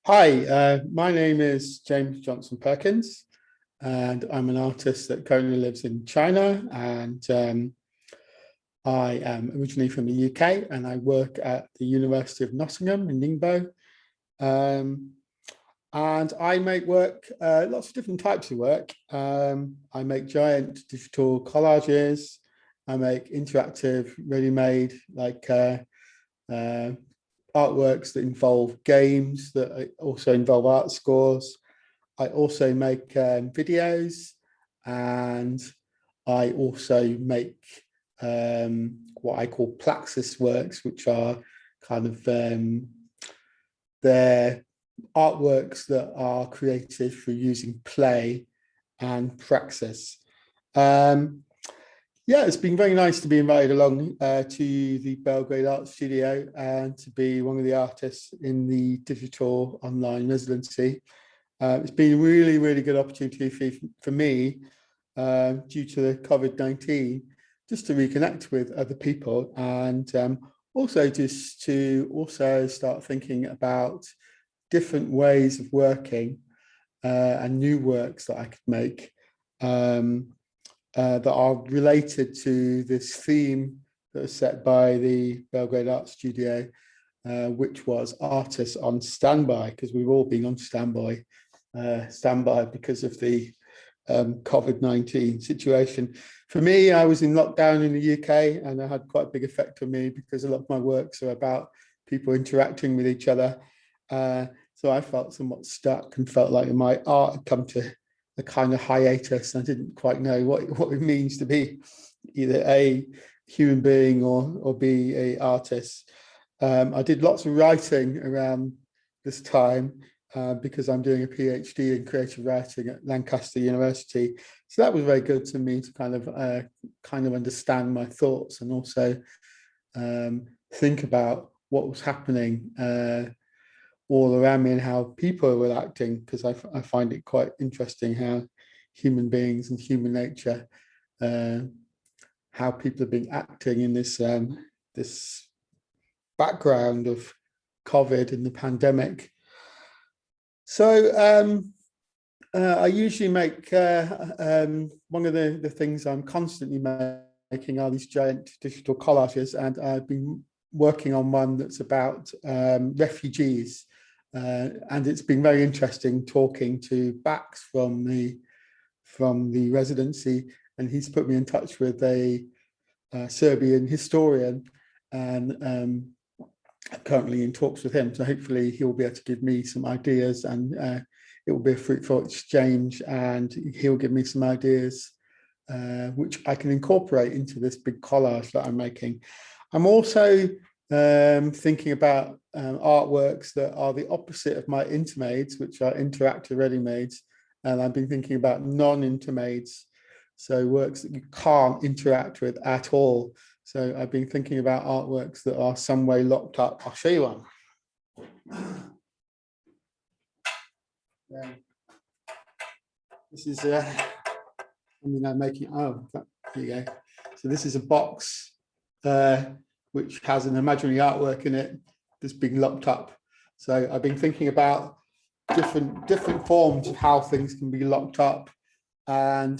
Hi, my name is James Johnson-Perkins, and I'm an artist that currently lives in China. And I am originally from the UK, and I work at the University of Nottingham in Ningbo. Um, and I make work, lots of different types of work. I make giant digital collages. I make interactive, ready-made, uh, artworks that involve games, that also involve art scores. I also make videos, and I also make what I call Plaxis works, which are kind of they're artworks that are created through using play and praxis. Um, yeah, it's been very nice to be invited along to the Belgrade Art Studio and to be one of the artists in the digital online residency. It's been a really, really good opportunity for me due to the COVID-19, just to reconnect with other people, and also just to also start thinking about different ways of working and new works that I could make that are related to this theme that was set by the Belgrade Art Studio, which was artists on standby, because we've all been on standby because of the COVID-19 situation. For me, I was in lockdown in the UK, and it had quite a big effect on me because a lot of my works are about people interacting with each other. So I felt somewhat stuck and felt like my art had come to a kind of hiatus. I didn't quite know what it means to be either a human being or be an artist. I did lots of writing around this time because I'm doing a PhD in creative writing at Lancaster University. So that was very good to me to kind of understand my thoughts and also think about what was happening all around me and how people were acting, because I find it quite interesting how human beings and human nature, how people have been acting in this background of COVID and the pandemic. So I usually make one of the things I'm constantly making are these giant digital collages, and I've been working on one that's about refugees. And it's been very interesting talking to Bax from the residency, and he's put me in touch with a Serbian historian, and I'm currently in talks with him. So hopefully he'll be able to give me some ideas, and it will be a fruitful exchange, and he'll give me some ideas which I can incorporate into this big collage that I'm making. I'm also thinking about artworks that are the opposite of my intermades, which are interactive ready-mades, and I've been thinking about non-intermades, so works that you can't interact with at all. So I've been thinking about artworks that are some way locked up. I'll show you one. Yeah. This is something I'm making. Oh, here you go. So this is a box which has an imaginary artwork in it that's been locked up. So I've been thinking about different forms of how things can be locked up, and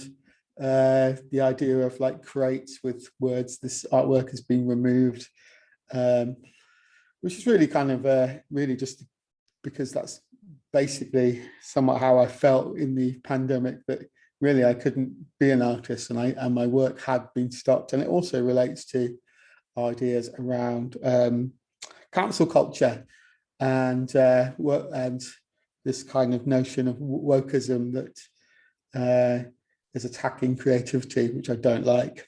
the idea of like crates with words. This artwork has been removed, which is really kind of really just because that's basically somewhat how I felt in the pandemic, that really I couldn't be an artist, and my work had been stopped. And it also relates to ideas around cancel culture and this kind of notion of wokeism that is attacking creativity, which I don't like.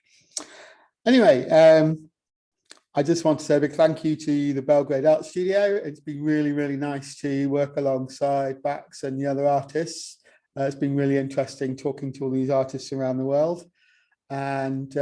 Anyway, I just want to say a big thank you to the Belgrade Art Studio. It's been really, really nice to work alongside Bax and the other artists. It's been really interesting talking to all these artists around the world. And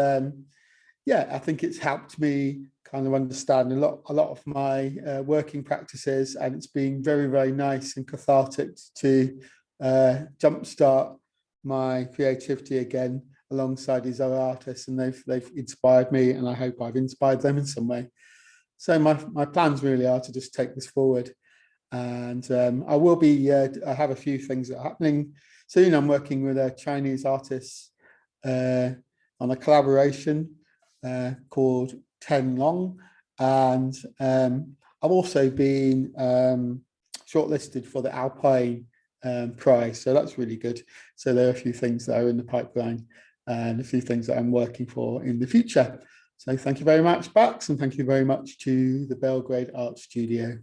yeah, I think it's helped me kind of understand a lot of my working practices, and it's been very, very nice and cathartic to jumpstart my creativity again alongside these other artists, and they've inspired me, and I hope I've inspired them in some way. So my plans really are to just take this forward And I will be, I have a few things that are happening soon. I'm working with a Chinese artist on a collaboration called Ten Long. And I've also been shortlisted for the Alpine prize. So that's really good. So there are a few things that are in the pipeline and a few things that I'm working for in the future. So thank you very much, Bax, and thank you very much to the Belgrade Art Studio.